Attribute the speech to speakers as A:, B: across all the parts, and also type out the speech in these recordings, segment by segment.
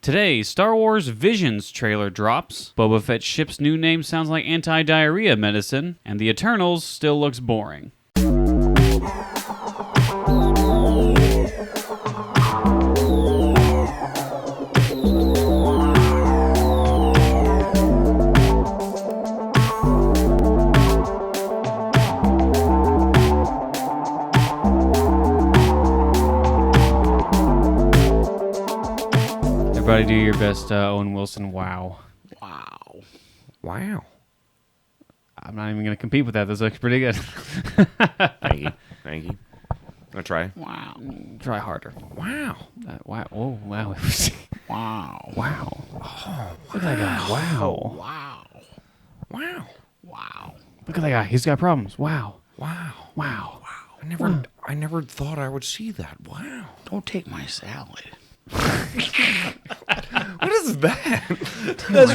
A: Today, Star Wars Visions trailer drops. Boba Fett ship's new name sounds like anti-diarrhea medicine, and the Eternals still looks boring. Everybody do your best, Owen Wilson. Wow.
B: Wow.
A: I'm not even going to compete with that. This looks pretty good.
B: Thank you. I'm going to try.
A: Wow. Try harder.
B: Wow.
A: Wow. Oh, wow.
B: Wow.
A: Wow. Oh, look at that guy. Wow.
B: Wow.
A: Look at that guy. He's got problems. Wow.
B: I never thought I would see that. Wow.
C: Don't take my salad.
B: What is that?
C: That's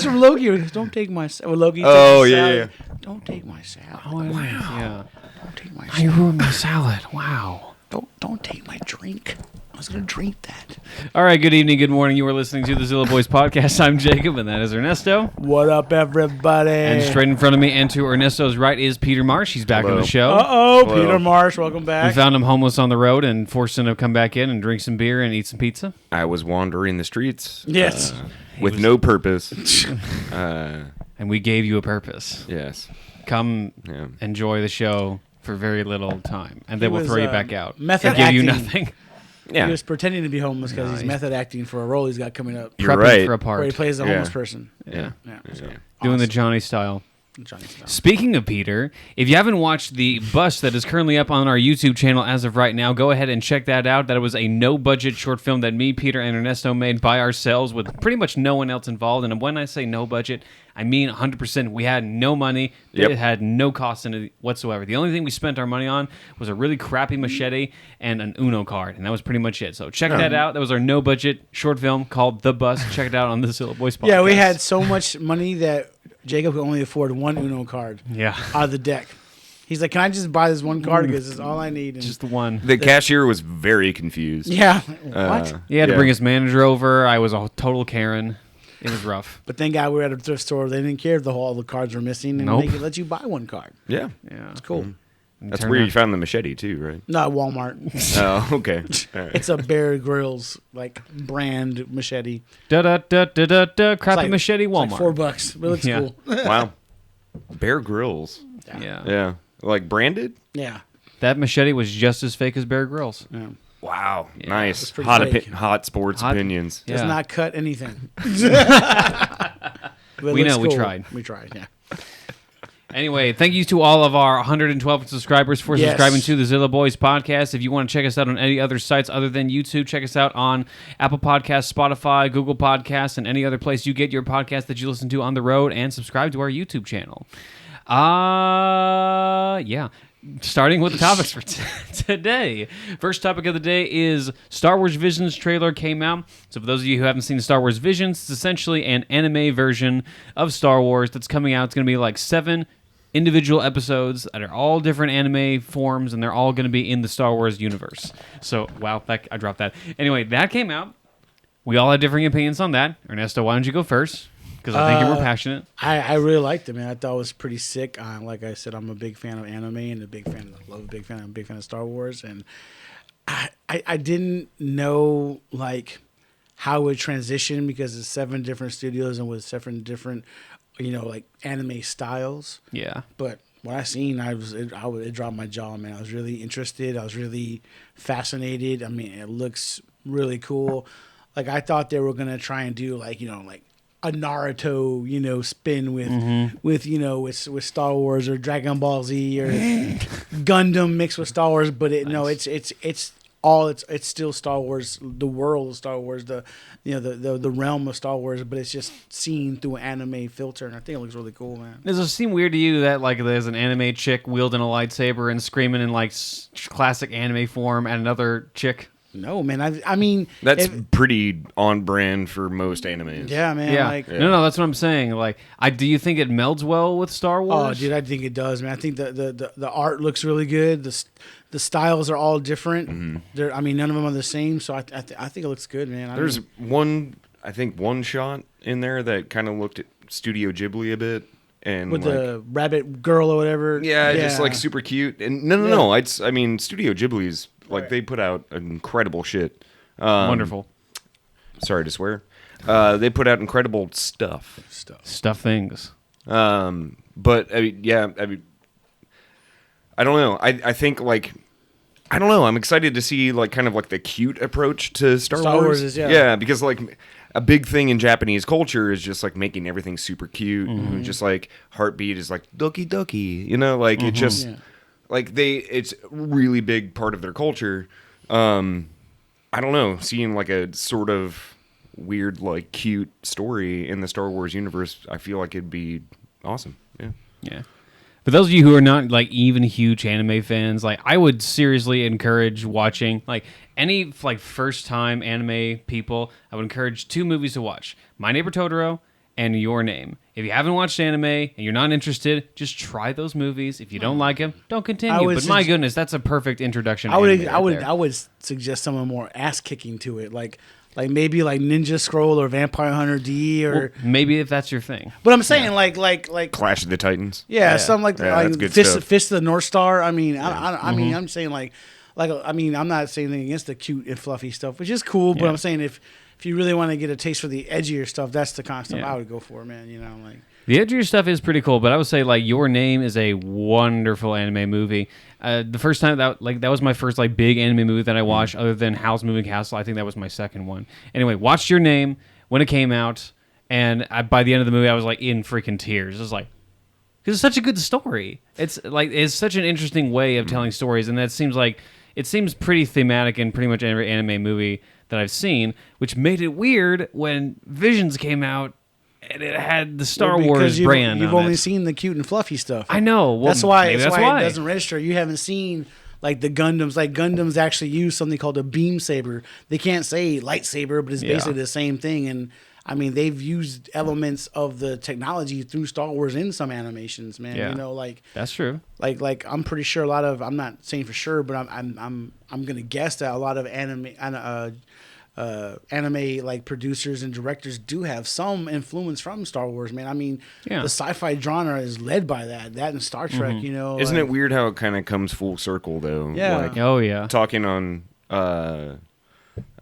C: from Loki. Don't take my salad. Loki.
B: Oh,
C: takes the
B: yeah,
C: salad. Don't take my salad.
A: Oh, wow. Yeah.
C: Don't take my
A: You
C: salad.
A: ruined my salad. Wow.
C: Don't take my drink. I was gonna drink that.
A: All right. Good evening. Good morning. You are listening to the Zilla Boys podcast. I'm Jacob, and that is Ernesto.
C: What up, everybody?
A: And straight in front of me and to Ernesto's right is Peter Marsh. He's back on the show.
C: Uh-oh,
B: Hello.
C: Peter Marsh, welcome
A: We
C: back.
A: found him homeless on the road and forced him to come back in and drink some beer and eat some pizza.
B: I was wandering the streets.
C: Yes.
B: With no purpose.
A: And we gave you a purpose.
B: Yes.
A: Come
B: Yeah.
A: enjoy the show for very little time, and then
C: He
A: we'll
C: was,
A: throw you back out
C: method
A: and give you
C: acting.
A: nothing.
B: Yeah.
C: He was pretending to be homeless because he's method acting for a role he's got coming up.
B: You're
A: Prepping
B: right.
A: for a
C: Where he
A: part.
C: plays a
B: Yeah.
C: homeless person.
B: Yeah.
C: So,
A: Doing the
C: awesome.
A: Johnny style.
C: Johnny Stone.
A: Speaking of Peter, if you haven't watched the bust that is currently up on our YouTube channel as of right now, go ahead and check that out. That was a no-budget short film that me, Peter, and Ernesto made by ourselves with pretty much no one else involved. And when I say no budget, I mean 100%. We had no money.
B: Yep.
A: It had no cost in it whatsoever. The only thing we spent our money on was a really crappy machete and an Uno card, and that was pretty much it. So check that out. That was our no-budget short film called The Bust. Check it out on the Zilla Boys podcast.
C: Yeah, we had so much money that Jacob could only afford one Uno card
A: Yeah.
C: out of the deck. He's like, can I just buy this one card because it's all I need? And
A: Just the one.
B: The cashier was very confused.
C: yeah. What?
A: He had to bring his manager over. I was a total Karen. It was rough.
C: But thank God we were at a thrift store. They didn't care if all the cards were missing, and
A: Nope.
C: they could let you buy one card.
B: Yeah.
A: Yeah.
C: It's cool.
B: That's
A: Turn
B: where
A: out-
B: you found the machete, too, right?
C: Not at Walmart.
B: Oh, okay. All right.
C: It's a Bear Grylls like brand machete.
A: Crappy
C: like-
A: machete
C: It's
A: Walmart.
C: like $4, but it looks
A: Yeah.
C: cool.
B: Wow. Bear Grylls.
A: Yeah.
B: Yeah. Like branded?
C: Yeah.
A: That machete was just as fake as Bear Grylls.
C: Yeah.
B: Wow.
A: Yeah,
B: Nice.
C: it's pretty fake.
B: Hot sports
A: Hot-
B: opinions.
C: Does
A: Yeah.
C: not cut anything. But it
A: We
C: looks
A: know, we
C: cool.
A: tried.
C: We tried, yeah.
A: Anyway, thank you to all of our 112 subscribers for
C: Yes.
A: subscribing to the Zilla Boys podcast. If you want to check us out on any other sites other than YouTube, check us out on Apple Podcasts, Spotify, Google Podcasts, and any other place you get your podcast that you listen to on the road, and subscribe to our YouTube channel. Yeah. Starting with the topics for today. First topic of the day is Star Wars Visions trailer came out. So for those of you who haven't seen the Star Wars Visions, it's essentially an anime version of Star Wars that's coming out. It's going to be like 7 individual episodes that are all different anime forms, and they're all going to be in the Star Wars universe. So, wow, I dropped that. Anyway, that came out. We all had differing opinions on that. Ernesto, why don't you go first? Because I think you're more passionate.
C: I really liked it, man. I thought it was pretty sick. Like I said, I'm a big fan of anime and I'm a big fan of Star Wars. And I didn't know like how it would transition because it's 7 different studios and with 7 different, like anime styles.
A: Yeah.
C: But what I seen, it dropped my jaw, man. I was really interested. I was really fascinated. I mean, it looks really cool. Like I thought they were gonna try and do like a Naruto, spin with Star Wars or Dragon Ball Z or Gundam mixed with Star Wars, but it's still Star Wars, the world of Star Wars, the realm of Star Wars, but it's just seen through an anime filter, and I think it looks really cool, man.
A: Does it seem weird to you that like there's an anime chick wielding a lightsaber and screaming in like classic anime form at another chick?
C: No, man. I mean,
B: That's pretty on brand for most animes.
C: yeah, man.
A: Yeah.
C: Like,
A: No, that's what I'm saying. Like, do you think it melds well with Star
C: oh,
A: Wars?
C: dude, I think it does, man. I think the art looks really good. The styles are all different.
B: Mm-hmm.
C: None of them are the same. So I think it looks good, man.
B: There's one I think one shot in there that kind of looked at Studio Ghibli a bit, and
C: with
B: like,
C: the rabbit girl or whatever.
B: yeah, just like super cute. And no. I mean, Studio Ghibli's like they put out incredible shit.
A: Wonderful
B: Sorry to swear. They put out incredible stuff.
A: things.
B: But I mean, yeah, I mean, I don't know. I think like. I don't know. I'm excited to see like kind of like the cute approach to Star Wars.
C: Is,
B: yeah, because like a big thing in Japanese culture is just like making everything super cute. And just like Heartbeat is like doki doki, you know, like it just like it's a really big part of their culture. I don't know, seeing like a sort of weird like cute story in the Star Wars universe, I feel like it'd be awesome.
A: Yeah. For those of you who are not like even huge anime fans, like I would seriously encourage watching like any like first time anime people. I would encourage 2 movies to watch: My Neighbor Totoro and Your Name. If you haven't watched anime and you're not interested, just try those movies. If you don't like them, don't continue. But my goodness, that's a perfect introduction.
C: I would suggest someone more ass kicking to it, like maybe like Ninja Scroll or Vampire Hunter D or
A: maybe if that's your thing.
C: But I'm saying like
B: Clash of the Titans.
C: Something like
B: that's good
C: Fist
B: stuff.
C: Fist of the North Star. I mean, I mean, I'm saying like I mean, I'm not saying anything against the cute and fluffy stuff, which is cool. But I'm saying if you really want to get a taste for the edgier stuff, that's the kind of stuff I would go for, man. You know, like.
A: The edgier stuff is pretty cool, but I would say like Your Name is a wonderful anime movie. The first time that was my first like big anime movie that I watched, other than Howl's Moving Castle. I think that was my second one. Anyway, watched Your Name when it came out, and by the end of the movie, I was like in freaking tears. It was like, because it's such a good story. It's such an interesting way of telling stories, and that seems like it seems pretty thematic in pretty much every anime movie that I've seen, which made it weird when Visions came out. And it had the Star Wars brand.
C: You've
A: on
C: only
A: it.
C: seen the cute and fluffy stuff.
A: I know. Well,
C: that's why it
A: that's
C: doesn't register. You haven't seen like the Gundams. Like Gundams actually use something called a beam saber. They can't say lightsaber, but it's basically the same thing. And I mean, they've used elements of the technology through Star Wars in some animations, man.
A: Yeah.
C: You know, like
A: that's true.
C: Like I'm pretty sure a lot of, I'm not saying for sure, but I'm gonna guess that a lot of anime like producers and directors do have some influence from Star Wars, man. I mean, the sci-fi genre is led by that and Star Trek, you know.
B: Isn't it weird how it kind of comes full circle though?
C: Yeah.
B: Like, talking on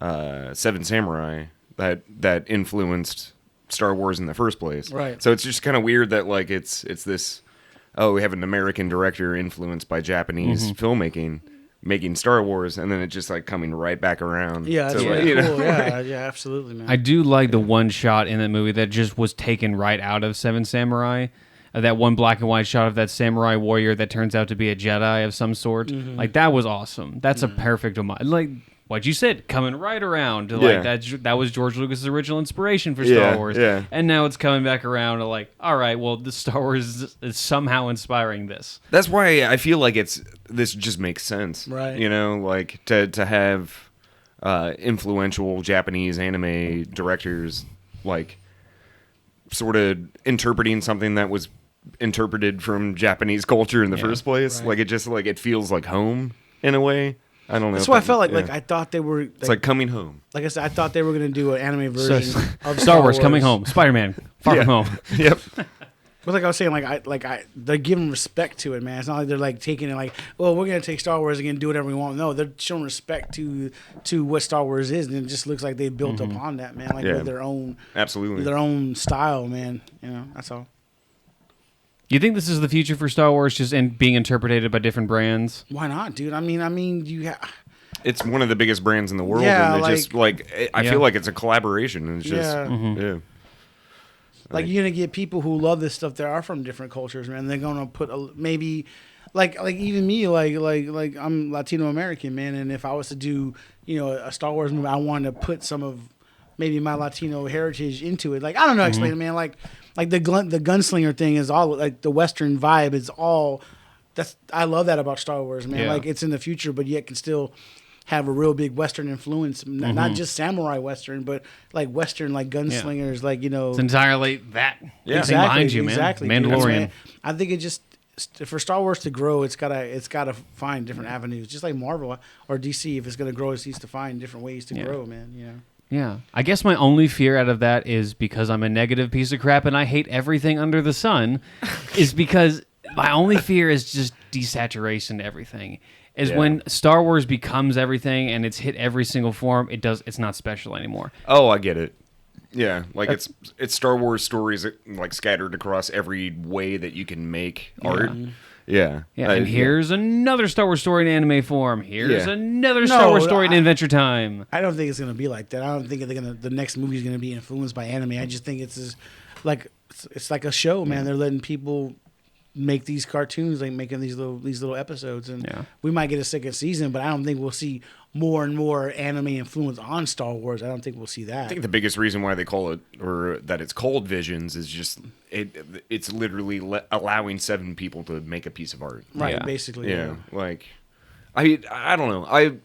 B: Seven Samurai that influenced Star Wars in the first place.
C: Right.
B: So it's just kind of weird that like it's this we have an American director influenced by Japanese filmmaking making Star Wars, and then it just like coming right back around.
C: Yeah, that's really cool. Yeah, absolutely, man.
A: I do like the one shot in that movie that just was taken right out of Seven Samurai. That one black and white shot of that samurai warrior that turns out to be a Jedi of some sort. Like that was awesome. That's a perfect homage. Like what you said, coming right around to like that was George Lucas's original inspiration for Star Wars.
B: Yeah.
A: And now it's coming back around to like, all right, well, the Star Wars is somehow inspiring this.
B: That's why I feel like this just makes sense.
C: Right.
B: You know, like to have influential Japanese anime directors like sort of interpreting something that was interpreted from Japanese culture in the first place. Right. Like it just like it feels like home in a way. I don't know.
C: That's why I felt like I thought they were.
B: It's like coming home.
C: Like I said, I thought they were going to do an anime version of
A: Star Wars Coming Home, Spider-Man Far From Home.
B: Yep.
C: But like I was saying, they're giving respect to it, man. It's not like they're like taking it like, well, we're going to take Star Wars and do whatever we want. No, they're showing respect to what Star Wars is, and it just looks like they built upon that, man. Like with their own, their own style, man. You know, that's all.
A: You think this is the future for Star Wars, just being interpreted by different brands?
C: Why not, dude? I mean, you.
B: It's one of the biggest brands in the world, and just like I feel like it's a collaboration. And it's just
C: Like you're gonna get people who love this stuff that are from different cultures, man. They're gonna put maybe, like even me, like I'm Latino American, man. And if I was to do, a Star Wars movie, I wanted to put some of maybe my Latino heritage into it. Like I don't know how to explain it, man. Like the gunslinger thing is all like the Western vibe is all. I love that about Star Wars, man.
A: Yeah.
C: Like it's in the future, but yet can still have a real big Western influence, not just samurai Western, but like Western, like gunslingers, like
A: It's entirely that thing
C: exactly,
A: behind you, man.
C: Exactly,
A: Mandalorian.
C: I think it just for Star Wars to grow, it's gotta find different avenues, just like Marvel or DC. If it's gonna grow, it needs to find different ways to grow, man.
A: Yeah. I guess my only fear out of that is because I'm a negative piece of crap and I hate everything under the sun, is because my only fear is just desaturation to everything. Is when Star Wars becomes everything and it's hit every single form, it's not special anymore.
B: Oh, I get it. Yeah, like it's Star Wars stories like scattered across every way that you can make art. Yeah.
A: Yeah, and here's another Star Wars story in anime form. Here's another Star Wars story in Adventure Time.
C: I don't think it's gonna be like that. I don't think the next movie is gonna be influenced by anime. I just think it's like a show, man. They're letting people make these cartoons, like making these little episodes, and we might get a second season, but I don't think we'll see more and more anime influence on Star Wars. I don't think we'll see that.
B: I think the biggest reason why they call it, or that it's called Visions, is just it's literally allowing 7 people to make a piece of art.
C: Right, basically.
B: Yeah, like I don't know.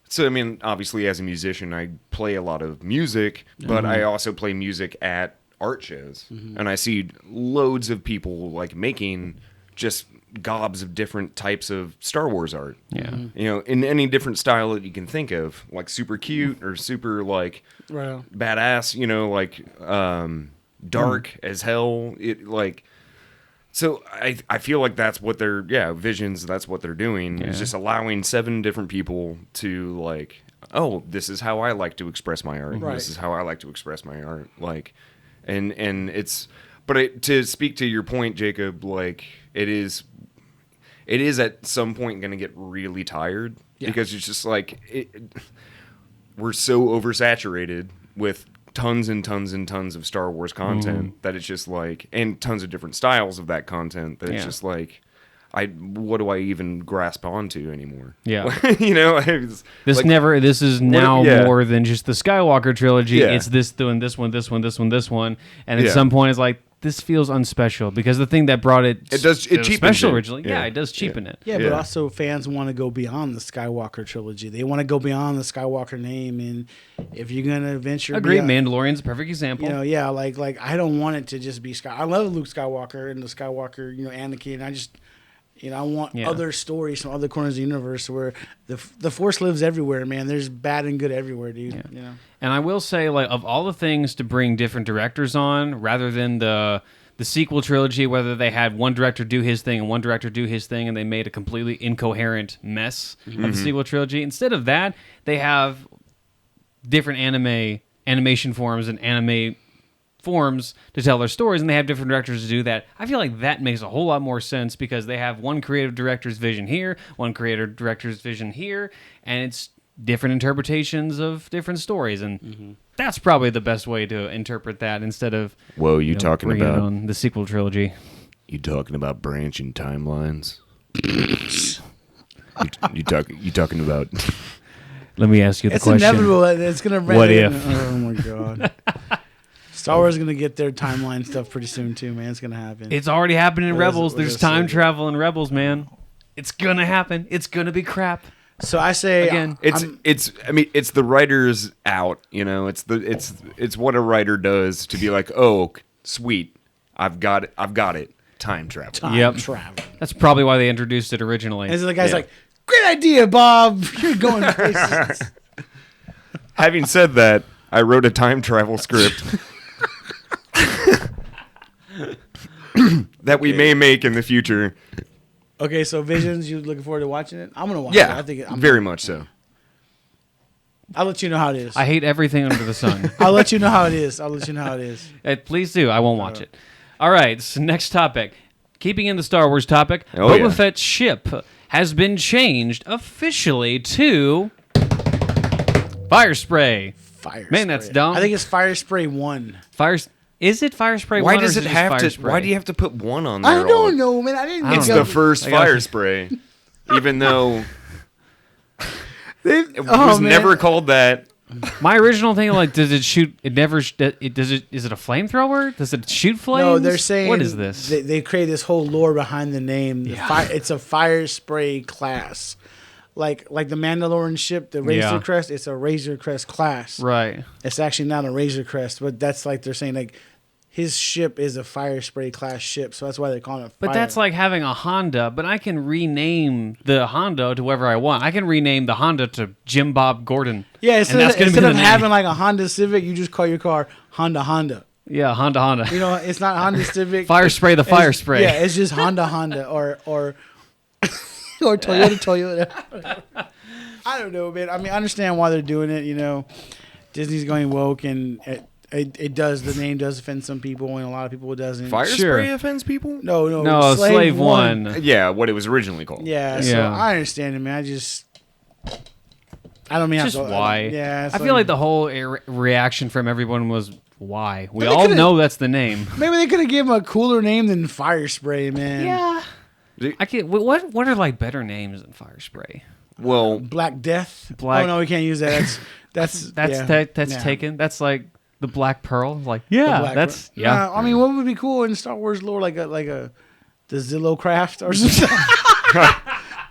B: So I mean, obviously as a musician, I play a lot of music, but I also play music at art shows, and I see loads of people like making just gobs of different types of Star Wars art.
A: Yeah.
B: You know, in any different style that you can think of, like super cute or super like badass, you know, like dark as hell. It like, so I feel like that's what they're Visions, that's what they're doing. Is just allowing 7 different people to like, oh, this is how I like to express my art.
C: Right.
B: This is how I like to express my art. Like, and it's, but to speak to your point, Jacob, like it is at some point going to get really tired because it's just like we're so oversaturated with tons and tons and tons of Star Wars content that it's just like, and tons of different styles of that content that it's just like, what do I even grasp onto anymore?
A: Yeah.
B: You know,
A: this is now more than just the Skywalker trilogy.
B: Yeah.
A: It's this doing this one, this one, this one, this one. And at some point it's like, this feels unspecial because the thing that brought it
B: cheapens
A: special
B: it.
A: originally. Yeah, it does cheapen it.
C: Yeah, but also fans want to go beyond the Skywalker trilogy. They want to go beyond the Skywalker name, and if you're gonna venture,
A: Mandalorian's a perfect example.
C: You know, like I don't want it to just be I love Luke Skywalker and the Skywalker, Anakin. I just, I want other stories from other corners of the universe where the Force lives everywhere, man. There's bad and good everywhere, dude.
A: Yeah.
C: You know?
A: And I will say, like, of all the things to bring different directors on, rather than the sequel trilogy, whether they had one director do his thing and one director do his thing, and they made a completely incoherent mess of the sequel trilogy. Instead of that, they have different animation forms and anime forms to tell their stories, and they have different directors to do that. I feel like that makes a whole lot more sense because they have one creative director's vision here, one creative director's vision here, and it's different interpretations of different stories, and that's probably the best way to interpret that instead of
B: talking about
A: on the sequel trilogy.
B: You talking about branching timelines? you talking about?
A: Let me ask you the question.
C: It's inevitable. It's gonna.
A: What if?
C: Oh my god. Star Wars is going to get their timeline stuff pretty soon, too, man. It's going to happen.
A: It's already happening in Rebels. There's time travel in Rebels, man. It's going to happen. It's going to be crap.
C: So I say...
A: Again,
B: it's the writers out, it's what a writer does to be like, oh, sweet, I've got it. Time travel.
C: Time travel.
A: That's probably why they introduced it originally.
C: And so the guy's like, great idea, Bob. You're going places.
B: Having said that, I wrote a time travel script that we may make in the future.
C: Okay, so Visions, you looking forward to watching it? I'm going to watch it.
B: Yeah,
C: I think
B: very much so.
C: I'll let you know how it is.
A: I hate everything under the sun.
C: I'll let you know how it is.
A: Please do. I won't watch it. All right, so next topic. Keeping in the Star Wars topic, Boba Fett's ship has been changed officially to Fire Spray. Man, that's dumb.
C: I think it's Fire Spray 1.
A: Is it Fire Spray 1?
B: Why does it have to? Why do you have to put 1 on there?
C: I don't know, man. I didn't.
B: It's the first Fire Spray, even though it was never called that.
A: My original thing, like, does it shoot? It never. Is it a flamethrower? Does it shoot flames?
C: No, they're saying
A: what is this?
C: They create this whole lore behind the name. It's a Fire Spray class. Like the Mandalorian ship, the Razor Crest, it's a Razor Crest class.
A: Right.
C: It's actually not a Razor Crest, but that's like they're saying like his ship is a fire spray class ship, so that's why they're calling it.
A: But that's like having a Honda. But I can rename the Honda to whoever I want. I can rename the Honda to Jim Bob Gordon.
C: Yeah,
A: and that's gonna
C: instead
A: be
C: of
A: the
C: having
A: name.
C: like a Honda Civic, you just call your car Honda.
A: Yeah, Honda.
C: You know, it's not Honda Civic.
A: Fire spray the fire
C: It's-
A: spray.
C: Yeah, it's just Honda or or Toyota. I don't know, man. I mean, I understand why they're doing it. You know, Disney's going woke, and it does. The name does offend some people, and a lot of people it doesn't.
B: Fire
A: Sure.
B: spray offends people?
A: No, Slave One.
B: Yeah, what it was originally called.
C: Yeah, so
A: Yeah.
C: I understand it, man. I don't mean
A: Just why?
C: Yeah,
A: I feel like the whole reaction from everyone was why. We
C: But they
A: all
C: could've-
A: know that's the name.
C: maybe they could have given him a cooler name than Fire Spray, man.
A: Yeah. I can't. What are like better names than fire spray?
B: Well,
C: Black Death.
A: Black-
C: Oh no, we can't use that. That's
A: That's
C: yeah.
A: taken. That's like the Black Pearl. Like
C: The
A: yeah,
C: Black
A: that's
C: Pearl.
A: yeah.
C: Nah, I mean, what would be cool in Star Wars lore, like a the Zillow craft or something?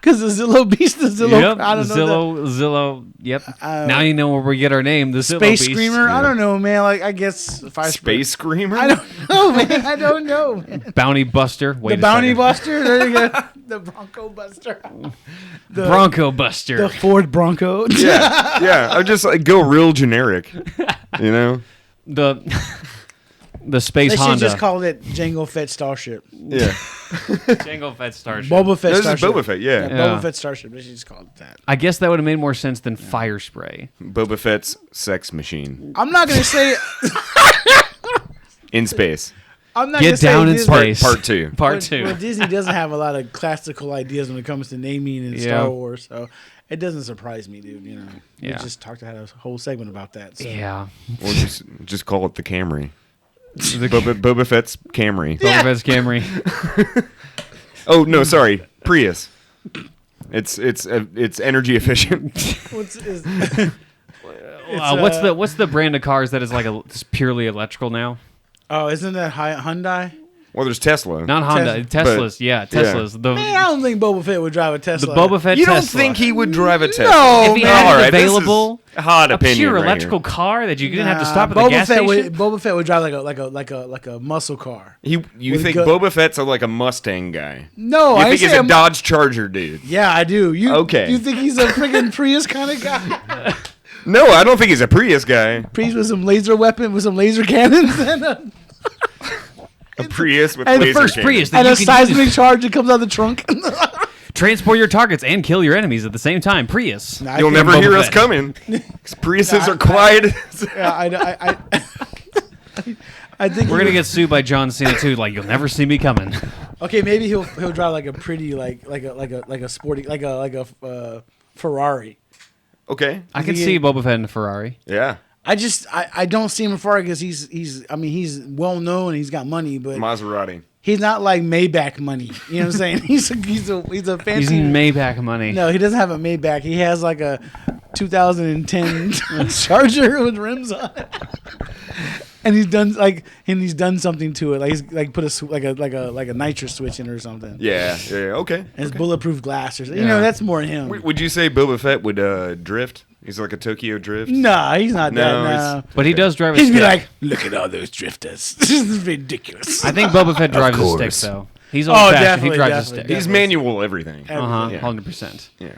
C: Because the Zillow Beast, the Zillow.
A: Yep,
C: I don't know.
A: Zillow. Yep. Now you know where we get our name. The Zillow
C: Space
A: Beast.
C: Screamer. I don't know, man. Like I guess Fire Spray.
B: Space Screamer?
C: I don't know, man. I don't know. Man.
A: Bounty Buster. Wait
C: The
A: a
C: Bounty
A: second.
C: Buster. There you go. The Bronco Buster. The
A: Bronco Buster.
C: The Ford Bronco.
B: Yeah. I just like go real generic. You know?
A: the Space
C: They should
A: Honda.
C: just call it Jango Fett Starship.
B: Yeah.
A: Jango Fett Starship.
C: Boba Fett
B: This is
C: Starship.
B: Boba Fett, yeah.
A: Yeah.
C: Boba Fett Starship. They should just call it that.
A: I guess that would have made more sense than fire spray.
B: Boba Fett's sex machine
C: I'm not gonna say.
B: in space.
C: I'm not
A: Get
C: gonna say
A: down in
C: Disney-
A: space.
B: Part 2.
A: Part 2.
C: Well, Disney doesn't have a lot of classical ideas when it comes to naming in
A: Yeah.
C: Star Wars, so it doesn't surprise me, dude. You know, we
A: Yeah.
C: just had a whole segment about that. So.
A: Yeah.
B: Or just call it the Camry. Boba Fett's Camry.
A: Boba Fett's Camry.
B: Oh no, sorry, Prius. It's energy efficient.
C: What's
A: What's the brand of cars that is like it's purely electrical now?
C: Oh, isn't that Hyundai?
B: Well, there's Tesla.
A: Not Honda. Teslas. Yeah, Teslas. The
C: Man, I don't think Boba Fett would drive a
A: the
C: Tesla.
A: Boba Fett
B: You don't
A: Tesla.
B: think he would drive a Tesla?
C: No,
A: If he
C: man.
A: had
B: All
A: it
B: right, this is
A: available,
B: hot
A: a
B: opinion
A: pure
B: right
A: electrical
B: here.
A: car that you didn't have to stop at
C: Boba
A: the gas
C: Fett
A: station.
C: Boba Fett would drive like a muscle car.
B: You
C: With
B: think
C: good-
B: Boba Fett's like a Mustang guy?
C: No,
B: You
C: I
B: think
C: ain't
B: he's
C: saying
B: a Dodge Charger dude?
C: Yeah, I do.
B: Okay.
C: You think he's a freaking Prius kind of guy?
B: No, I don't think he's a Prius guy.
C: Prius with some laser weapon, with some laser cannons,
B: A Prius with
C: And the
B: laser
A: first
B: cannon.
A: Prius that
C: and
A: you
C: a
A: could
C: seismic
A: use.
C: charge that comes out of the trunk.
A: Transport your targets and kill your enemies at the same time. Prius.
C: Nah, I
B: You'll
C: think
B: never
A: Boba
B: hear us
A: Fett.
B: coming. 'Cause Priuses are quiet.
C: Yeah, I think
A: We're gonna get sued by John Cena too. Like you'll never see me coming.
C: okay. Maybe he'll drive like a pretty like a sporty like a Ferrari.
B: Okay.
A: I can
C: he-
A: see Boba Fett in a Ferrari.
B: Yeah.
C: I don't see him in Ferrari because he's well known and he's got money, but
B: Maserati.
C: he's not like Maybach money. You know what I'm saying? He's a fancy.
A: He's in Maybach money.
C: No, he doesn't have a Maybach. He has like a 2010 Charger with rims on it. And he's done something to it. Like he's like put a nitrous switch in it or something.
B: Yeah. Okay.
C: And it's bulletproof glass or something.
A: Yeah.
C: You know, that's more him.
B: Would you say Boba Fett would drift? He's like a Tokyo drift.
C: Nah, he's not
B: No,
C: that. Nah.
B: he's-
A: But he does drive a
C: He'd
A: stick.
C: be like, look at all those drifters. This is ridiculous.
A: I think Boba Fett drives a stick
B: course.
A: though. He's old fashioned. He
C: definitely,
A: drives a
C: definitely,
A: stick.
B: He's manual everything.
A: Uh-huh,
B: Yeah.
A: 100%.
B: Yeah.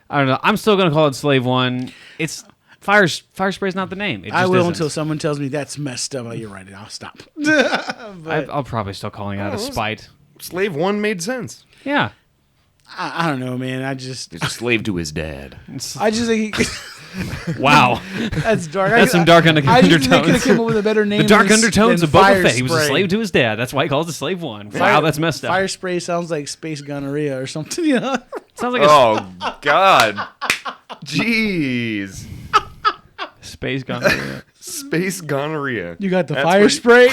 A: I don't know. I'm still gonna call it Slave One. It's fire spray's not the name. It just
C: I will
A: isn't.
C: until someone tells me that's messed up. Oh, you're right. I'll stop.
A: I'll probably still calling it out of spite.
B: Slave 1 made sense.
A: Yeah.
C: I don't know, man. I just
B: He's a slave to his dad.
C: think
A: Wow.
C: that's dark.
A: That's some dark
C: I just think they could have
A: undertones.
C: come up with a better name.
A: The dark
C: than-
A: undertones
C: than
A: of Boba
C: Fire
A: Fett. He was a
C: Spray.
A: slave to his dad. That's why he calls it Slave One.
C: Fire-
A: Wow, that's messed up.
C: Fire spray sounds like space gonorrhea or something. You know?
A: Sounds like a
B: Oh, God. Jeez.
A: space gun.
B: Space gonorrhea.
C: You got the
B: That's
C: fire
B: where-
C: spray.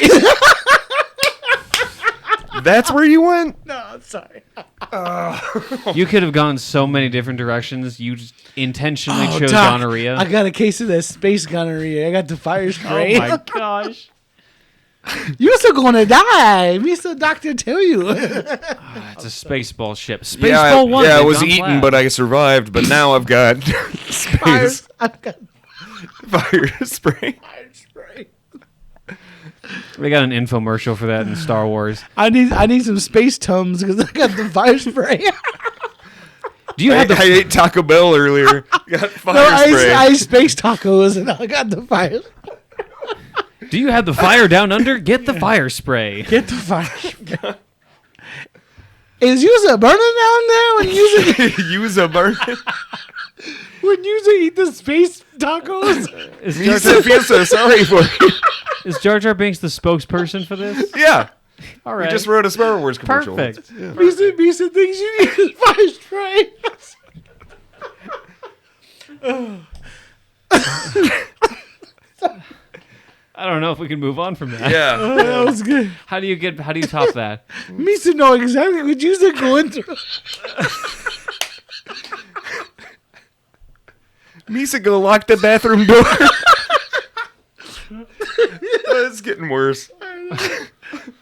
B: That's where you went?
C: No, I'm sorry.
A: You could have gone so many different directions. You just intentionally chose
C: Doc,
A: gonorrhea.
C: I got a case of that space gonorrhea. I got the fire spray.
A: Oh my gosh.
C: You're still gonna die. Mr. Doctor tell you.
A: It's a Spaceball ship. Spaceball
B: Yeah,
A: 1.
B: I
A: they've
B: was
A: gone
B: eaten,
A: flat.
B: but I survived. But now I've got
C: Fire,
B: space
C: I've got
B: fire spray.
C: fire spray.
A: We got an infomercial for that in Star Wars.
C: I need some space Tums because I got the fire spray.
A: Do you have
B: I ate Taco Bell earlier. Got fire spray.
C: I ate space tacos and I got the fire.
A: Do you have the fire down under? Get the fire spray.
C: Get the fire. Is Yusa burning down there when Yusa
B: Use a burn.
C: eat the space tacos?
B: Misa feels so sorry for you.
A: Is Jar Jar Binks the spokesperson for this?
B: Yeah.
A: All
B: We
A: right.
B: just wrote a Star Wars commercial.
A: Perfect.
C: Misa thinks you need a fire spray.
A: I don't know if we can move on from that.
B: Yeah.
C: That was good.
A: How do you top that?
C: Misa know exactly what Yusa going through.
B: Misa, go lock the bathroom door. It's getting worse.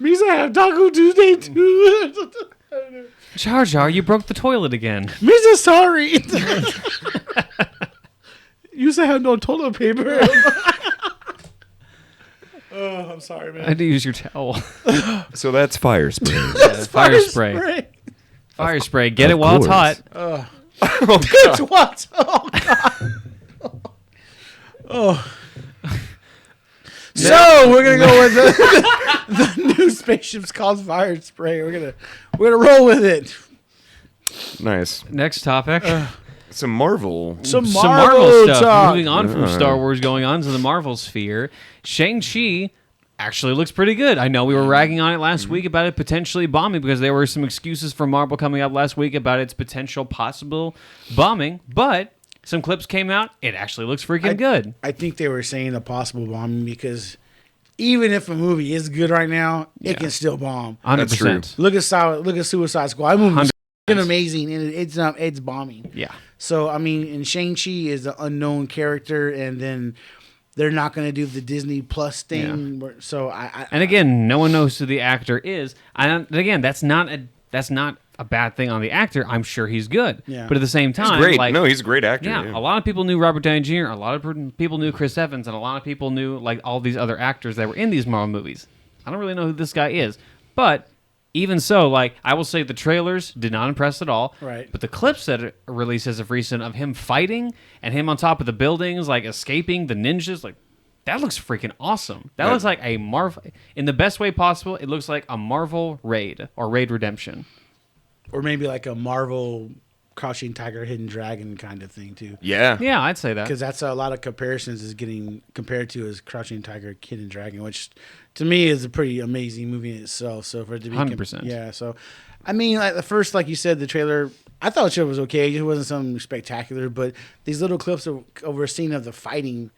C: Misa have Taco Tuesday too.
A: Jar Jar, you broke the toilet again.
C: Misa sorry. Yusa have no toilet paper. Oh, I'm sorry,
A: I
C: man.
A: had to use your towel.
B: So that's fire spray.
A: Fire spray. Fire spray. Get it while it's hot.
C: It's what? Oh, God. Oh. So we're gonna go with the new spaceship's called Fire Spray. We're gonna roll with it.
B: Nice.
A: Next topic.
B: Some Marvel.
C: Some
A: Marvel
C: Marvel
A: stuff.
C: talk.
A: Moving on from Star Wars, going on to the Marvel sphere. Shang Chi actually looks pretty good. I know we were ragging on it last week about it potentially bombing because there were some excuses from Marvel coming up last week about its potential possible bombing, but some clips came out. It actually looks freaking good.
C: I think they were saying a possible bombing because even if a movie is good right now, it can still bomb.
A: 100%.
B: That's true.
C: Look at Suicide Squad. That movie's amazing, and it's bombing.
A: Yeah.
C: So I mean, and Shang-Chi is an unknown character, and then they're not going to do the Disney Plus thing.
A: Yeah.
C: So
A: And again, no one knows who the actor is. And again, that's not a bad thing on the actor. I'm sure he's good.
C: Yeah.
A: But at the same time,
B: Great.
A: like,
B: No, he's a great actor.
A: yeah, a lot of people knew Robert Downey Jr. A lot of people knew Chris Evans, and a lot of people knew like all these other actors that were in these Marvel movies. I don't really know who this guy is, but even so, like I will say, the trailers did not impress at all.
C: Right.
A: But the clips that are released as of recent of him fighting and him on top of the buildings, like escaping the ninjas, like that looks freaking awesome. That looks like a Marvel in the best way possible. It looks like a Marvel raid or Raid Redemption.
C: or maybe like a Marvel Crouching Tiger, Hidden Dragon kind of thing too.
B: Yeah.
A: Yeah, I'd say that.
C: Because that's a lot of comparisons is getting compared to as Crouching Tiger, Hidden Dragon, which to me is a pretty amazing movie in itself. So for it to be
A: 100%.
C: yeah. So I mean, like the first, like you said, the trailer, I thought it was okay. It wasn't something spectacular, but these little clips over a scene of the fighting,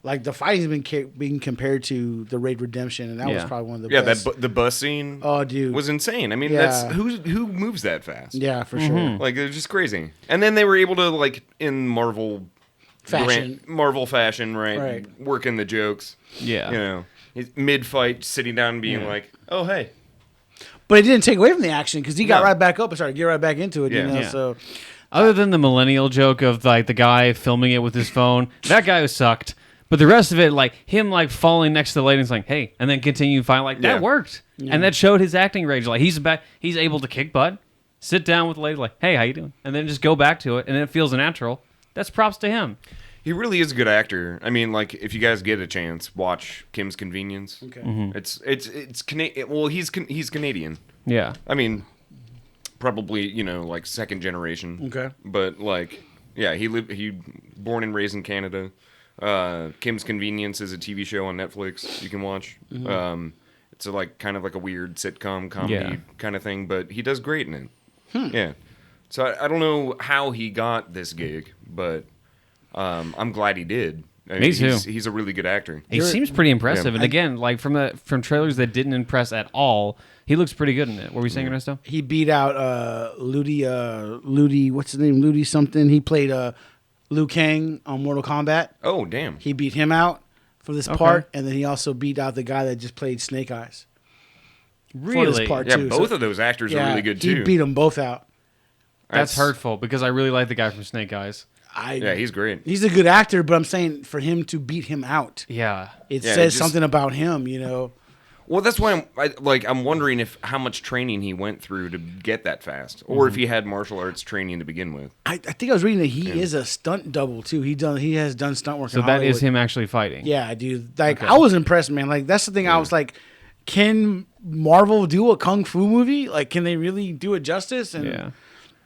C: like the fighting's been being compared to the Raid Redemption, and that was probably one of the best.
B: The bus scene.
C: Oh, dude,
B: was insane. I mean,
C: Yeah.
B: that's who moves that fast.
C: yeah, for sure.
B: Like it's just crazy. And then they were able to like in Marvel
C: Fashion.
B: Marvel fashion, right?
C: Right.
B: Working the jokes.
A: Yeah.
B: You know, mid fight, sitting down, and being like, "Oh, hey."
C: But it didn't take away from the action because he got
B: No.
C: right back up and started to get right back into it.
B: Yeah.
C: You know,
A: Yeah.
C: so
A: Other than the millennial joke of like the guy filming it with his phone, that guy sucked. But the rest of it, like him like falling next to the lady and saying, "Hey," and then continue fighting, like that
B: Yeah.
A: worked. And that showed his acting range. Like he's able to kick butt, sit down with the lady, like, "Hey, how you doing?" And then just go back to it, and it feels natural. That's props to him.
B: He really is a good actor. I mean, like if you guys get a chance, watch Kim's Convenience.
C: okay.
B: It's Canadian. Well, he's Canadian.
A: Yeah.
B: I mean, probably like second generation.
C: Okay.
B: But like, yeah, he born and raised in Canada. Kim's Convenience is a TV show on Netflix you can watch. It's like kind of like a weird sitcom comedy
A: Yeah.
B: kind of thing, but he does great in it. Yeah. So I don't know how he got this gig, but I'm glad he did. I mean,
A: Me too.
B: He's a really good actor.
A: He seems pretty impressive.
B: Yeah.
A: And again, like from trailers that didn't impress at all, he looks pretty good in it. What were we saying, Ernesto?
C: He beat out Ludi, what's his name? Ludi something. He played Liu Kang on Mortal Kombat.
B: Oh, damn.
C: He beat him out for this part, and then he also beat out the guy that just played Snake Eyes. For
A: Really?
C: this part
B: Yeah,
C: too.
B: both
C: So,
B: of those actors are
C: yeah,
B: really good
C: He
B: too.
C: beat them both out.
A: That's hurtful because I really like the guy from Snake Eyes.
B: Yeah, he's great.
C: He's a good actor, but I'm saying for him to beat him out,
A: Yeah.
C: it
B: Yeah,
C: says
B: just-
C: something about him, you know.
B: Well, that's why I'm wondering if how much training he went through to get that fast, or if he had martial arts training to begin with.
C: I think I was reading that he is a stunt double too. He has done stunt work.
A: So
C: in
A: that
C: Hollywood.
A: is him actually fighting.
C: Yeah, dude. Like I was impressed, man. Like that's the thing. I was like, can Marvel do a kung fu movie? Like, can they really do it justice? And
A: Yeah.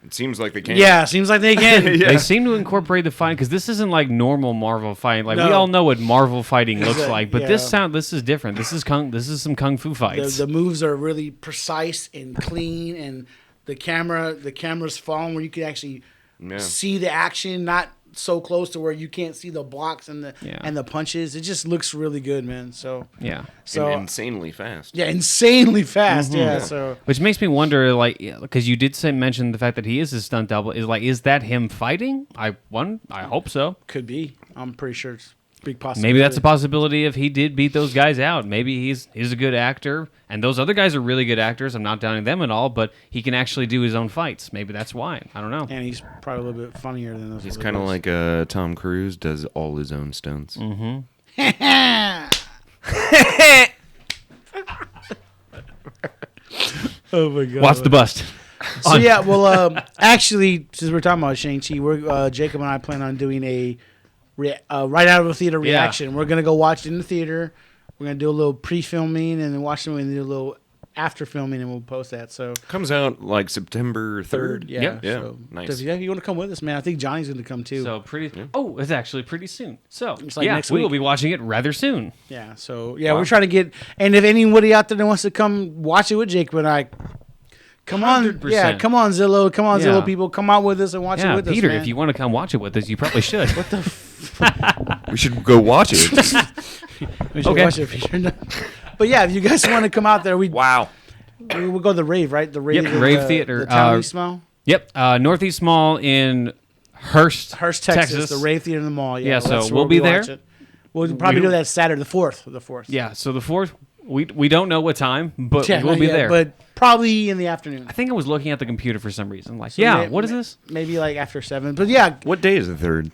B: It seems like they can.
C: yeah, seems like they can.
B: Yeah.
A: They seem to incorporate the fighting because this isn't like normal Marvel fighting. Like we
C: No.
A: all know what Marvel fighting looks like, but
C: yeah.
A: this is different. This is some kung fu fights.
C: The moves are really precise and clean, and the camera's following where you can actually see the action, not so close to where you can't see the blocks and the punches. It just looks really good, man. So
A: yeah.
C: so
B: insanely fast.
C: yeah, insanely fast. Yeah, so
A: Which makes me wonder, like, because you did mention the fact that he is a stunt double. Is that him fighting? I hope so.
C: could be. I'm pretty sure it's a big possibility.
A: Maybe that's a possibility if he did beat those guys out. Maybe he's a good actor, and those other guys are really good actors. I'm not doubting them at all, but he can actually do his own fights. Maybe that's why. I don't know.
C: And he's probably a little bit funnier than those.
B: He's
C: other
B: kind of
C: guys.
B: like Tom Cruise does all his own stunts.
C: Oh my god!
A: Watch the bust.
C: So yeah, well, actually, since we're talking about Shang-Chi, we're Jacob and I plan on doing a right out of the theater
A: Yeah.
C: reaction. We're gonna go watch it in the theater. We're gonna do a little pre-filming and then watch it and do a little after filming, and we'll post that. So
B: Comes out like September 3rd.
C: yeah,
A: Yeah.
B: Yeah,
C: So,
B: nice.
C: if you want to come with us, man, I think Johnny's gonna come too.
A: So Oh, it's actually pretty soon. So
C: It's like
A: yeah,
C: next
A: we will
C: week.
A: be watching it rather soon.
C: yeah, so yeah, we're trying to get. And if anybody out there that wants to come watch it with Jacob and I. Come on,
A: 100%.
C: yeah, come on, Zillow, come on,
A: Yeah.
C: Zillow people, come out with us and watch it
A: Yeah,
C: with
A: Peter,
C: us, man.
A: if you want to come watch it with us, you probably should. What the?
B: We should go watch it.
C: We should
A: Okay.
C: watch it, Peter. But yeah, if you guys want to come out there, we'll go to the Rave, right? The Rave,
A: Yep,
C: in
A: Rave
C: the,
A: Theater,
C: the town East Mall,
A: Yep, Northeast Mall in Hearst,
C: Texas, the Rave Theater in the mall.
A: Yeah, so
C: that's where
A: we'll be there.
C: watch it. We'll probably do that Saturday, the 4th.
A: Yeah, so the 4th, we don't know what time, but
C: Yeah,
A: we'll
C: not
A: be
C: yet,
A: there.
C: but probably in the afternoon.
A: I think I was looking at the computer for some reason. Like,
C: So
A: what is this?
C: Maybe like after 7. But yeah,
B: What day is the 3rd?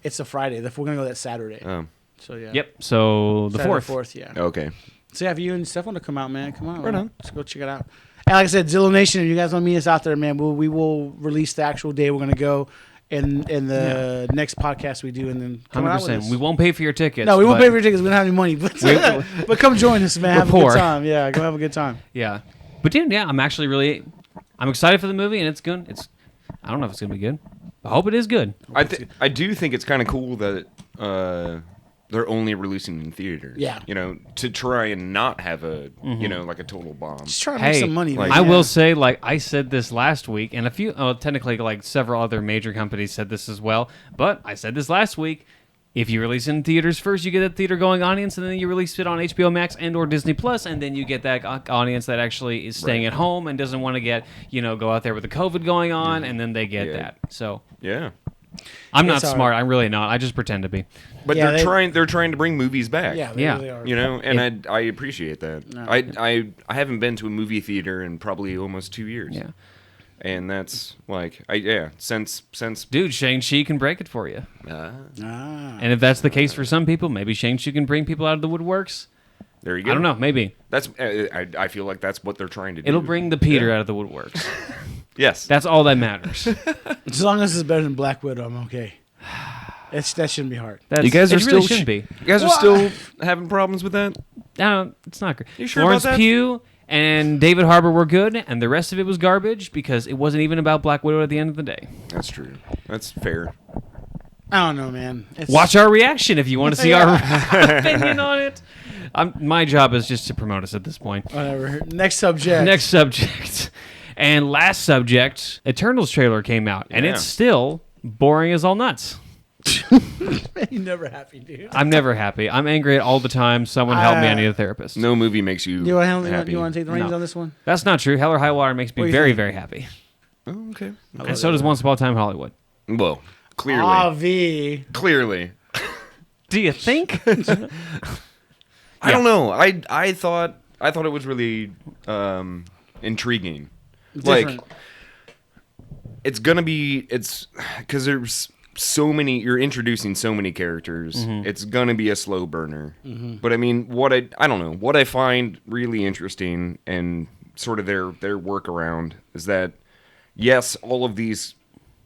C: it's a Friday. We're gonna go that Saturday.
B: Oh,
C: So yeah.
A: Yep, so the
C: Saturday,
A: 4th.
C: Yeah.
B: okay.
C: So yeah, if you and Steph want to come out, man, come on.
B: Right on.
C: Let's go check it out. And like I said, Zillow Nation, if you guys want to meet us out there, man, we will release the actual day we're gonna go in the next podcast we do, and then come out with
A: 100%.
C: us.
A: We won't pay for your tickets.
C: No, we won't
A: but-
C: pay for your tickets. We don't have any money, but but come join us, man. Have a
A: poor.
C: good time. Yeah, go have a good time.
A: Yeah, but dude, yeah, I'm excited for the movie, and it's good. I don't know if it's gonna be good. I hope it is good.
B: I do think it's kind of cool that they're only releasing in theaters.
C: Yeah.
B: You know, to try and not have a like a total bomb.
C: Just trying to make some money.
B: like-
C: man.
A: I
C: Yeah.
A: will say, like I said this last week, and technically, like several other major companies said this as well. But I said this last week. If you release it in theaters first, you get a theater-going audience, and then you release it on HBO Max and or Disney Plus, and then you get that audience that actually is staying at home and doesn't want to get, go out there with the COVID going on, and then they get that. So
B: Yeah.
A: I'm not
C: It's all
A: smart. I really not. I just pretend to be.
B: But
C: Yeah,
B: they're trying to bring movies back.
C: Yeah, they
A: Yeah.
C: really are.
B: You know, and I appreciate that.
C: No.
B: I haven't been to a movie theater in probably almost 2 years.
A: Yeah.
B: And that's like since
A: Dude, Shang-Chi can break it for you.
C: Ah.
A: And if that's the case for some people, maybe Shang-Chi can bring people out of the woodworks.
B: there you go.
A: I don't know. Maybe.
B: That's I feel like that's what they're trying to do.
A: It'll bring the Peter out of the woodworks.
B: Yes.
A: That's all that matters.
C: As long as it's better than Black Widow, I'm okay. That shouldn't be hard.
A: That's,
B: You guys
A: it
B: are
A: really
B: still
A: shouldn't be.
B: You guys are still having problems with that?
A: It's not great.
B: You sure
A: Florence
B: about that?
A: Pugh and David Harbour were good, and the rest of it was garbage because it wasn't even about Black Widow at the end of the day.
B: That's true. That's fair.
C: I don't know, man. It's,
A: Watch our reaction if you want to see our opinion on it. My job is just to promote us at this point.
C: Whatever. Next subject.
A: Next subject. And last subject, Eternals trailer came out, and
B: Yeah.
A: it's still boring as all nuts.
C: You're never happy, dude.
A: I'm never happy. I'm angry all the time. Someone help me. I need a therapist.
B: No movie makes you
C: You want
B: happy.
C: to take the reins
A: No.
C: on this one?
A: That's not true. Hell or High Water makes
C: What do
A: me
C: you
A: very,
C: think?
A: very happy.
B: Oh, okay.
A: And so does Once Upon a Time in Hollywood.
B: Well, clearly.
C: V.
B: Clearly.
A: Do you think?
B: I don't know. I thought it was really intriguing.
C: Different.
B: Like it's because you're introducing so many characters. It's gonna be a slow burner. But I mean, I don't know, what I find really interesting and sort of their workaround is that yes, all of these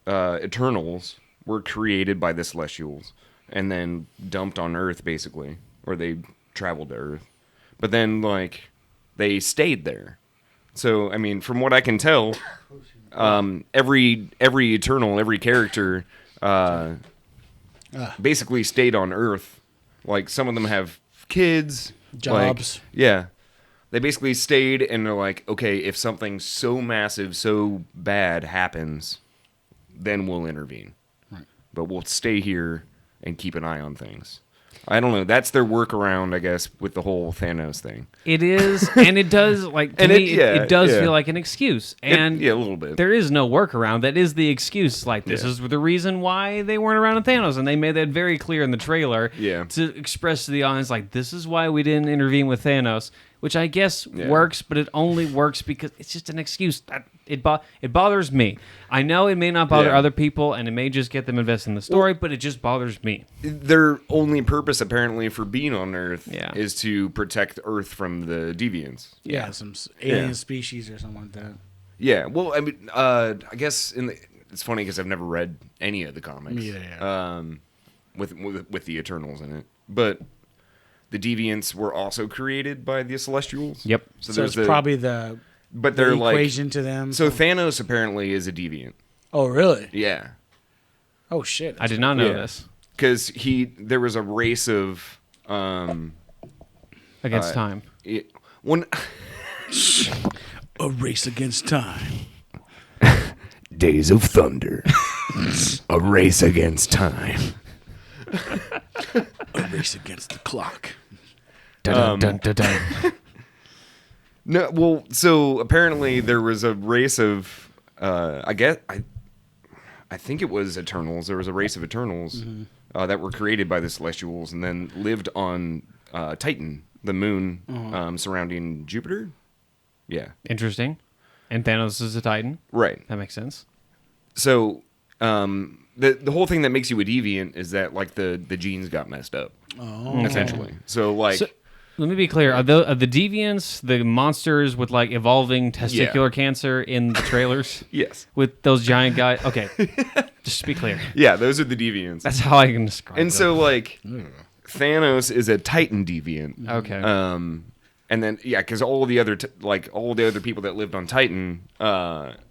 B: Eternals were created by the Celestials and then dumped on Earth, basically, or they traveled to Earth, but then like they stayed there. So I mean, from what I can tell, every Eternal, every character basically stayed on Earth. Like some of them have kids,
C: Jobs.
B: like, yeah. They basically stayed and they're like, okay, if something so massive, so bad happens, then we'll intervene.
C: Right.
B: But we'll stay here and keep an eye on things. I don't know. That's their workaround, I guess, with the whole Thanos thing.
A: It is, and it does, like, to me, it does feel like an excuse. And
B: a little bit.
A: There is no workaround. That is the excuse. Like, this is the reason why they weren't around in Thanos, and they made that very clear in the trailer to express to the audience, like, this is why we didn't intervene with Thanos, which I guess works, but it only works because it's just an excuse. It bothers me. I know it may not bother other people, and it may just get them invested in the story, but it just bothers me.
B: Their only purpose, apparently, for being on Earth is to protect Earth from the deviants.
C: Yeah, some alien species or something like that.
B: Yeah, well, I mean, I guess it's funny because I've never read any of the comics. With the Eternals in it, but the deviants were also created by the Celestials.
A: Yep.
C: So it's probably the equation to them.
B: So Thanos apparently is a deviant.
C: Oh, really?
B: Yeah.
C: Oh, shit.
A: I did not know this.
B: Because there was a race of
A: against time.
C: A race against time.
B: Days of Thunder. A race against time.
C: A race against the clock.
A: Dun, dun, dun, dun.
B: No, well, so apparently there was a race of, I think it was Eternals. There was a race of Eternals that were created by the Celestials and then lived on Titan, the moon surrounding Jupiter. Yeah.
A: Interesting. And Thanos is a Titan.
B: Right.
A: That makes sense.
B: So the whole thing that makes you a deviant is that like the genes got messed up.
C: Oh.
B: Essentially. So like...
A: Let me be clear. Are the deviants the monsters with like evolving testicular cancer in the trailers?
B: Yes.
A: With those giant guys? Okay. Just to be clear.
B: Yeah, those are the deviants.
A: That's how I can describe
B: And
A: them.
B: so like Thanos is a Titan deviant.
A: Okay.
B: And then because all the other people that lived on Titan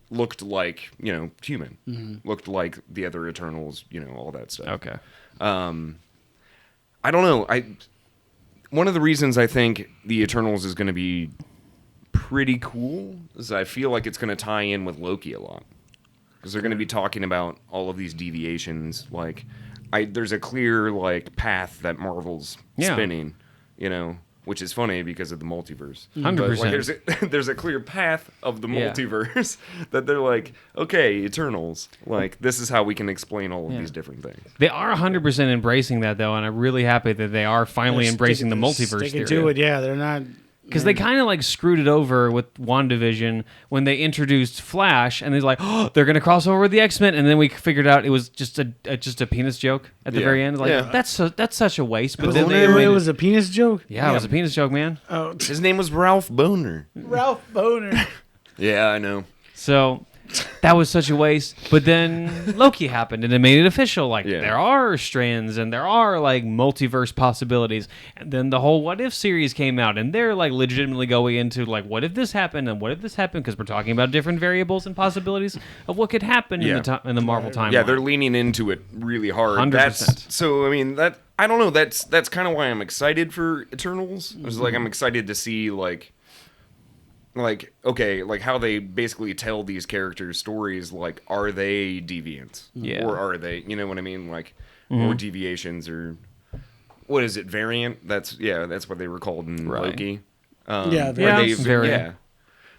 B: looked like, human. Looked like the other Eternals, all that stuff.
A: Okay.
B: I don't know. One of the reasons I think the Eternals is going to be pretty cool is I feel like it's going to tie in with Loki a lot. Because they're going to be talking about all of these deviations. Like, there's a clear like path that Marvel's spinning, which is funny because of the multiverse.
A: 100%.
B: But, like, there's a clear path of the multiverse that they're like, okay, Eternals, like this is how we can explain all of these different things.
A: They are 100% embracing that though, and I'm really happy that they are finally embracing the multiverse theory.
C: They can do it, yeah. They're not...
A: Because they kind of like screwed it over with WandaVision when they introduced Flash, and they're like, "Oh, they're gonna cross over with the X-Men," and then we figured out it was just a penis joke at the very end. Like that's such a waste. But then
C: it was a penis joke.
A: Yeah, it was a penis joke, man.
C: Oh,
B: his name was Ralph Boner.
C: Ralph Boner.
B: Yeah, I know.
A: So that was such a waste. But then Loki happened, and it made it official. Like there are strands, and there are like multiverse possibilities. And then the whole What If series came out, and they're like legitimately going into like, what if this happened, and what if this happened? Because we're talking about different variables and possibilities of what could happen in the Marvel timeline.
B: Yeah, they're leaning into it really hard.
A: 100%.
B: So I mean I don't know. That's kind of why I'm excited for Eternals. It's like I'm excited to see like okay, like how they basically tell these characters' stories. Like, are they deviants?
A: Yeah.
B: Or are they, you know what I mean? Like, or deviations, or what is it? Variant? That's what they were called in Loki.
A: Variant.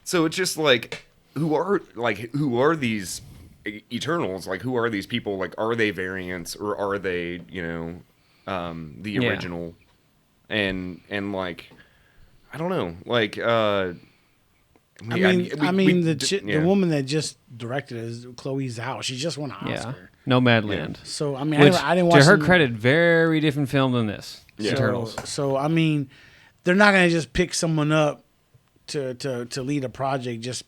B: So it's just like, who are these Eternals? Like, who are these people? Like, are they variants or are they, the original? And like, I don't know, like.
C: The woman that just directed it is Chloe Zhao. She just won an Oscar.
A: Nomadland.
C: So I mean,
A: Which,
C: I didn't watch.
A: to her
C: them-
A: credit, very different film than this.
B: Yeah.
A: Eternals.
C: So I mean, they're not gonna just pick someone up to lead a project just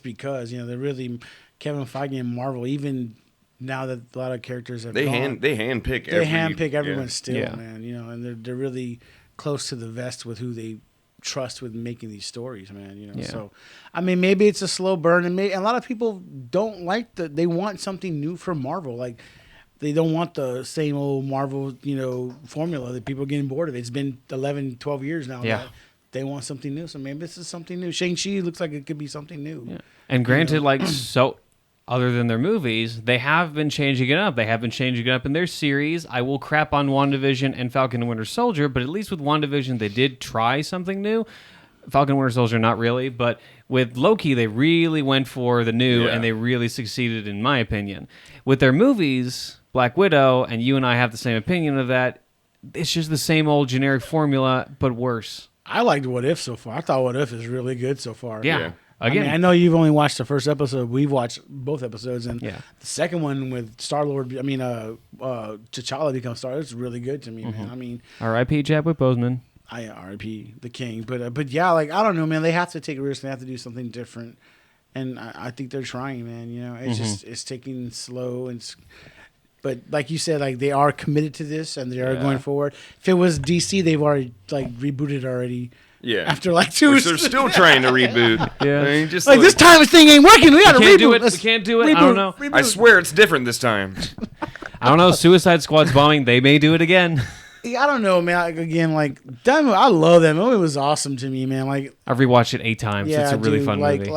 C: because they're really Kevin Feige and Marvel. Even now that a lot of characters have
B: They
C: gone,
B: handpick
C: everyone still,
A: Yeah.
C: man. And they're really close to the vest with who they trust with making these stories, man.
A: Yeah.
C: So I mean, maybe it's a slow burn, and a lot of people don't like they want something new from Marvel, like. They don't want the same old Marvel, formula that people are getting bored of. It's been 11, 12 years now.
A: Yeah.
C: That they want something new. So maybe this is something new. Shang Chi looks like it could be something new.
A: Yeah. And granted, other than their movies, they have been changing it up. They have been changing it up in their series. I will crap on WandaVision and Falcon and Winter Soldier, but at least with WandaVision, they did try something new. Falcon and Winter Soldier, not really, but with Loki, they really went for the new, and they really succeeded, in my opinion. With their movies, Black Widow, and you and I have the same opinion of that, it's just the same old generic formula, but worse.
C: I liked What If so far. I thought What If is really good so far.
A: Yeah.
C: Again, I know you've only watched the first episode. We've watched both episodes, and
A: Yeah.
C: the second one with T'Challa becomes Star. It's really good to me, man. I mean,
A: R.I.P. Chadwick Boseman.
C: R.I.P. the King, but yeah, like I don't know, man. They have to take a risk. They have to do something different, and I think they're trying, man. It's just it's taking slow But like you said, like they are committed to this and they are going forward. If it was DC, they've already rebooted already.
B: Yeah.
C: After 2
B: Which they're still trying to reboot.
A: Yeah.
B: I mean, just
C: this time this thing ain't working. We gotta
A: can't
C: reboot.
A: do it.
C: Let's
A: We can't do it. I
C: reboot,
A: don't know.
C: reboot.
B: I swear it's different this time.
A: I don't know. Suicide Squad's bombing. They may do it again.
C: Yeah, I don't know, man. That movie, I love that movie. It was awesome to me, man.
A: I've rewatched it 8 times.
C: Yeah,
A: It's a really
C: dude,
A: fun movie.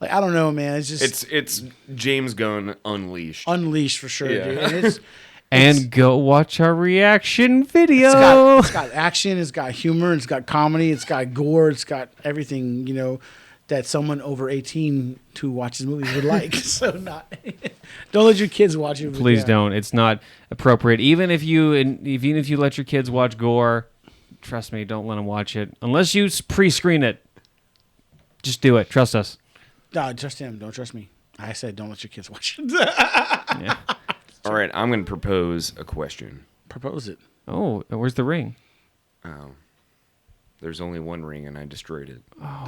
C: I don't know, man. It's just
B: It's James Gunn unleashed.
C: unleashed for sure,
B: Yeah.
C: dude. And
A: And go watch our reaction video.
C: it's got action, it's got humor, it's got comedy, it's got gore, it's got everything, that someone over 18 who watches movies would like. So don't let your kids watch it.
A: Please don't. It's not appropriate. Even if you let your kids watch gore, trust me, don't let them watch it unless you pre-screen it. Just do it. Trust us.
C: No, trust him. Don't trust me. I said don't let your kids watch it.
A: Yeah.
B: All right, I'm going to propose a question.
C: Propose it.
A: Oh, where's the ring?
B: Oh. There's only one ring, and I destroyed it. Oh.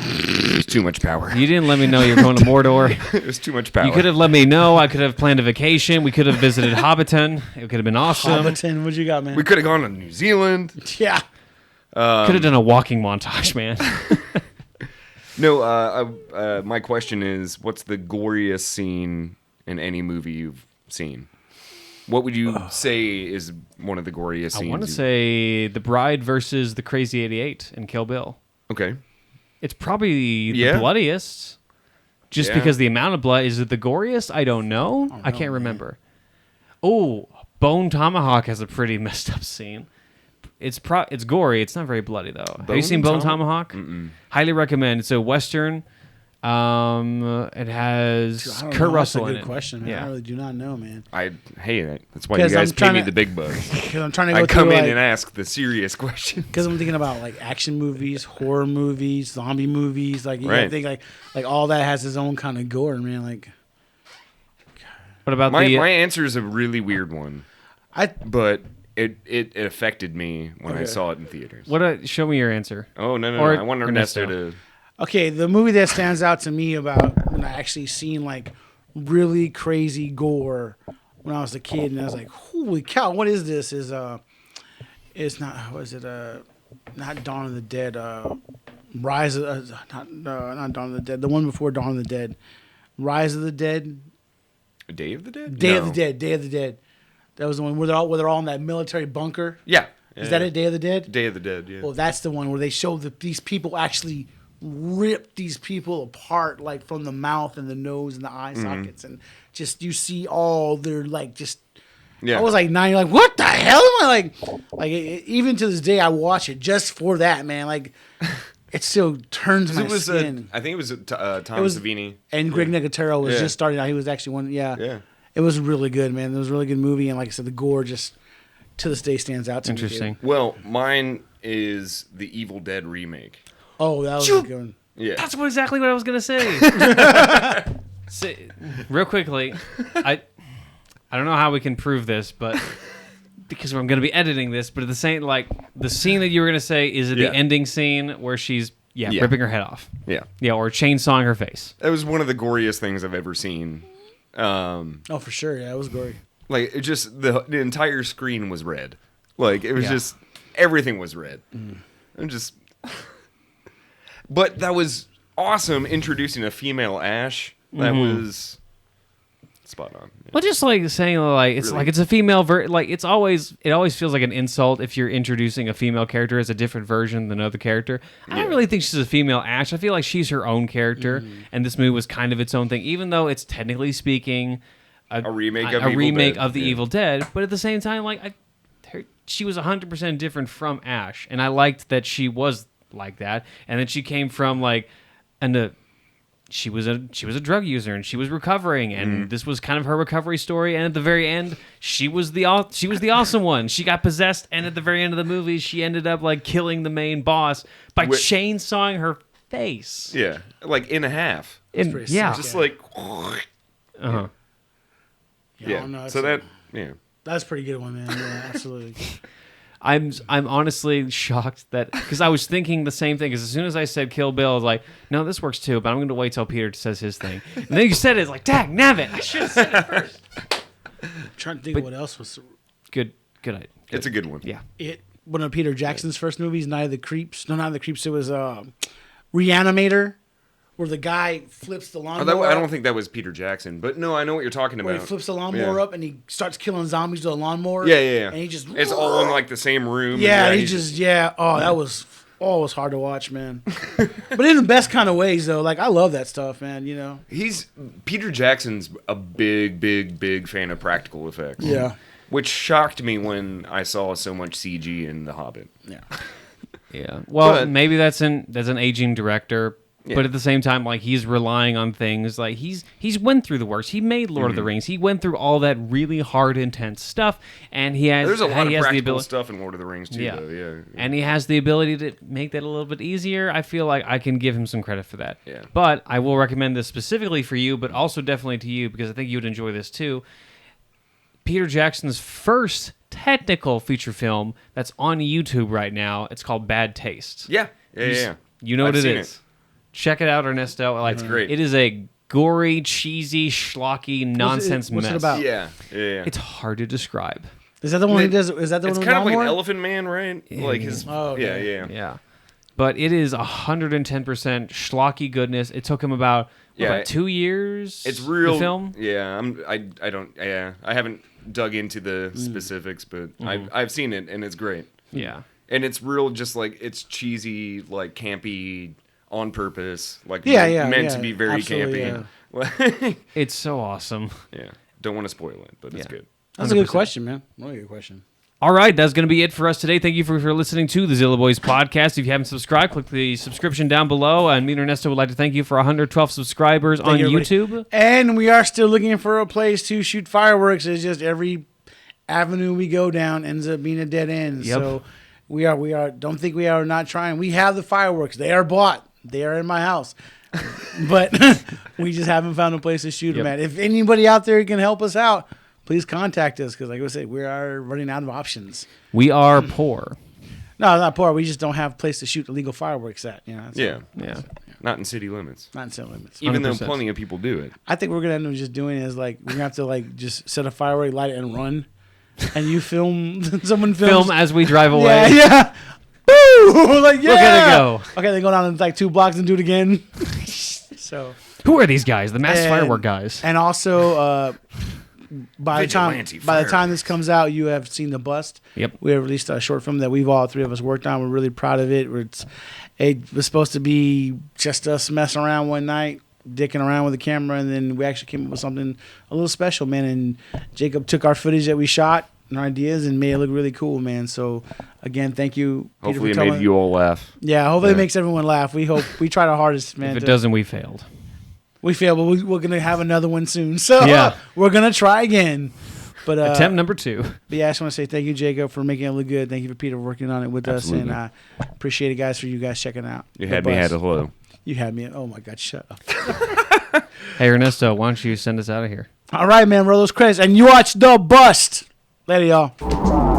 B: There's too much power.
A: You didn't let me know you were going to Mordor.
B: There's too much power.
A: You could have let me know. I could have planned a vacation. We could have visited Hobbiton. It could have been awesome.
C: Hobbiton, what you got, man?
B: We could have gone to New Zealand.
C: Yeah.
A: Could have done a walking montage, man.
B: No, my question is, what's the goriest scene in any movie you've seen? What would you say is one of the goriest scenes?
A: I want to say The Bride versus the Crazy 88 in Kill Bill.
B: Okay.
A: It's probably the bloodiest. Just because the amount of blood. Is it the goriest? I don't know. I can't remember. Oh, Bone Tomahawk has a pretty messed up scene. It's gory. It's not very bloody, though. Have you seen Bone Tomahawk?
B: Mm-mm.
A: Highly recommend. It's a Western. It has Kurt Russell in it.
C: That's a good question, man.
A: Yeah.
C: I really do not know, man.
B: That's why you
C: 'Cause
B: guys
C: I'm
B: pay me
C: trying to-
B: the big bucks.
C: Because I'm trying to go
B: I come
C: through,
B: in and ask the serious questions.
C: Because I'm thinking about action movies, horror movies, zombie movies. You gotta
B: Right.
C: think like all that has its own kind of gore, man.
A: What about
B: My answer is a really weird one,
C: I
B: but it affected me when I
C: Okay.
B: saw it in theaters.
A: Show me your answer.
B: Oh, no.
A: Or
B: I want Ernesto to...
C: Okay, the movie that stands out to me about when I actually seen really crazy gore when I was a kid, and I was like, "Holy cow, what is this?" It's not. Was it not Dawn of the Dead? Rise of not Dawn of the Dead. The one before Dawn of the Dead. Rise of the Dead.
B: Day of the Dead?
C: Day
B: No.
C: of the Dead. Day of the Dead. That was the one where they're all in that military bunker.
B: Yeah.
C: Is that it? Day of the Dead.
B: Day of the Dead, yeah.
C: Well, that's the one where they show that these people actually rip these people apart, from the mouth and the nose and the eye sockets, and just you see all their just.
B: Yeah.
C: I was 9, what the hell am I even to this day I watch it just for that, man. It still turns my skin.
B: I think it was Tom
C: was-
B: Savini.
C: And Greg Nicotero was
B: Yeah.
C: just starting out. He was actually one. Yeah.
B: Yeah.
C: It was really good, man. It was a really good movie, and like I said, the gore just to this day stands out to me.
A: Interesting.
C: Dude.
B: Well, mine is the Evil Dead remake.
C: Oh, that was a good one.
B: Yeah.
A: That's exactly what I was gonna say. Real quickly, I don't know how we can prove this, but because I'm going to be editing this, but at the same, like, the scene that you were going to say is it the ending scene where she's ripping her head off. Yeah, or chainsawing her face.
B: That was one of the goriest things I've ever seen.
C: Oh, for sure. Yeah, it was gory.
B: Like, it just, the entire screen was red. Like, it was just, everything was red. I'm just, but that was awesome, introducing a female Ash. That was spot on. Yeah.
A: Well, just like saying, like, it's
B: Really?
A: like it's a female like it always feels like an insult if you're introducing a female character as a different version than another character. I don't really think she's a female Ash. I feel like she's her own character, and this movie was kind of its own thing, even though it's technically speaking
B: A remake
A: of the Evil Dead. But at the same time, like, she was 100% different from Ash, and I liked that she was like that, and then she came from like, she was a drug user, and she was recovering, and this was kind of her recovery story. And at the very end, she was the awesome one. She got possessed, and at the very end of the movie, she ended up like killing the main boss by chainsawing her face.
B: Yeah, like in a half.
C: Pretty sick,
B: Just like.
A: Uh-huh.
B: Yeah.
C: No,
B: So that. Yeah.
C: that's a pretty good one, man. Yeah, absolutely.
A: I'm honestly shocked that, because I was thinking the same thing. Because as soon as I said Kill Bill, I was like, no, this works too. But I'm going to wait till Peter says his thing. And then you said it, it's like, dag, nabbit. I should have said it first.
C: I'm trying to think of what else was
A: Good idea.
B: It's a good one.
A: Yeah.
C: one of Peter Jackson's first movies, Night of the Creeps. No, Night of the Creeps. It was Reanimator, where the guy flips the lawnmower.
B: I don't think that was Peter Jackson, but no, I know what you're talking about.
C: Where he flips the lawnmower up and he starts killing zombies with a lawnmower.
B: Yeah.
C: And he just
B: it's all in like the same room.
C: Yeah, and he just that was it was hard to watch, man. But in the best kind of ways, though. Like, I love that stuff, man. You know,
B: Peter Jackson's a big fan of practical effects.
C: Yeah.
B: Which shocked me when I saw so much CG in The Hobbit.
C: Yeah.
A: Yeah. Well,
B: But-
A: maybe that's an aging director.
B: Yeah.
A: But at the same time, like, he's relying on things like he's went through the works. He made Lord of the Rings. He went through all that really hard, intense stuff, and he has.
B: There's a lot of
A: he has the
B: practical
A: ability,
B: stuff in Lord of the Rings too, though. Yeah.
A: and he has the ability to make that a little bit easier. I feel like I can give him some credit for that.
B: Yeah.
A: But I will recommend this specifically for you, but also definitely to you, because I think you'd enjoy this too. Peter Jackson's first technical feature film that's on YouTube right now. It's called Bad Taste.
B: Yeah.
A: You know what
B: I've
A: it
B: seen
A: is. Check it out, Ernesto. Like,
B: It's great.
A: It is a gory, cheesy, schlocky nonsense
C: what's it
A: mess.
C: about?
B: Yeah.
A: It's hard to describe.
C: Is that the one he does? Is that the
B: It's
C: one?
B: kind of like an
C: lawnmower?
B: Elephant Man, right? Like his.
C: Oh, okay.
B: Yeah.
A: Yeah. But it is 110% schlocky goodness. It took him about 2 years.
B: It's real.
A: The film.
B: Yeah. I don't. Yeah. I haven't dug into the specifics, but I've seen it and it's great.
A: Yeah.
B: And it's real, just like it's cheesy, like campy, on purpose, like meant to be very campy. Yeah.
A: It's so awesome.
B: Yeah, don't want to spoil it, but it's
A: Yeah.
B: good.
C: That's a good question, man. Really good question.
A: All right, that's going to be it for us today. Thank you for listening to the Zilla Boys podcast. If you haven't subscribed, click the subscription down below. And me and Ernesto would like to thank you for 112 subscribers on
C: you, everybody.
A: YouTube.
C: And we are still looking for a place to shoot fireworks. It's just every avenue we go down ends up being a dead end.
A: Yep.
C: So we are. Don't think we are not trying. We have the fireworks. They are bought. They are in my house. But we just haven't found a place to shoot them at. If anybody out there can help us out, please contact us, because like I said, we are running out of options.
A: We are poor.
C: No, not poor. We just don't have a place to shoot illegal fireworks at. You know.
B: Yeah,
A: Yeah.
B: not in city limits.
C: Not in city limits.
B: Even though
A: 100%.
B: plenty of people do it.
C: I think we're gonna end up just doing is like we're gonna have to like just set a firework, light it, and run. And you film. Someone films.
A: Film as we drive away.
C: Yeah. Woo! Like, yeah.
A: Look at it go.
C: Okay, they go down like 2 blocks and do it again. So.
A: Who are these guys? The masked
C: And-
A: firework guys.
C: And also, by the
B: Vigilante
C: time this comes out, you have seen The Bust.
A: Yep.
C: We have released a short film that we've all three of us worked on. We're really proud of it. It was supposed to be just us messing around one night, dicking around with the camera, and then we actually came up with something a little special, man. And Jacob took our footage that we shot and our ideas and made it look really cool, man. So again, thank you, Peter,
B: Hopefully,
C: for
B: it made
C: telling-
B: you all laugh.
C: Yeah, hopefully it makes everyone laugh. We tried our hardest, man.
A: If it doesn't, we failed.
C: We failed, but we're gonna have another one soon. So
A: Yeah.
C: we're gonna try again. But
A: Attempt number 2.
C: But yeah, I just want to say thank you, Jacob, for making it look good. Thank you for Peter for working on it with
B: Absolutely.
C: us, and I appreciate it, guys, for you guys checking out.
B: You
C: The
B: had me
C: Bus.
B: at a hello.
C: You had me. Oh my God, shut up.
A: Hey, Ernesto, why don't you send us out of here?
C: All right, man. Roll those credits. And you watch The Bust. Later, y'all.